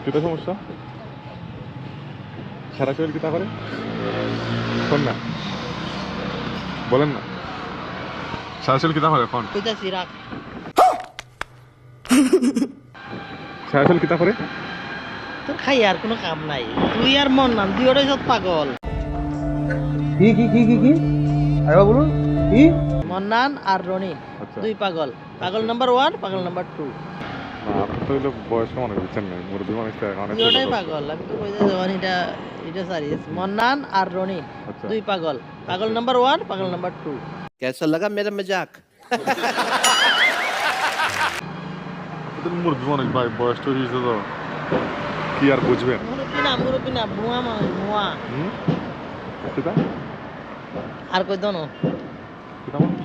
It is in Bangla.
কিটা সমস্যা? সারা শরীর কিতা করে? কোন না বলেন না, সারা শরীর কিতা করে কোন? কইতাছি রাখ। সারা শরীর কিতা করে? তোর খাই আর কোনো কাম নাই, তুই আর মন নাম দুই ওটাই সব পাগল। কি আরে বলুন কি? মন্নান আর রনি আচ্ছা দুই পাগল। পাগল নাম্বার 1, পাগল নাম্বার 2, না আপনি তো হইলো বয়স্ক মানুষ বুঝছেন না, মুরব্বী মানুষ তো এখন দুই ওটাই পাগল। আমি তো কইতে যখন এটা সারিস মন্নান আর রনি আচ্ছা দুই পাগল। পাগল নাম্বার 1, পাগল নাম্বার 2। कैसा लगा मेरा मजाक? আপনি তো মুরব্বী মানুষ ভাই, বয়স তো হয়েছে তো, কি আর বুঝবেন? মুরব্বী না বুয়া মানুষ বুয়া। কিতা আর কই দনো কিতা মানুষ?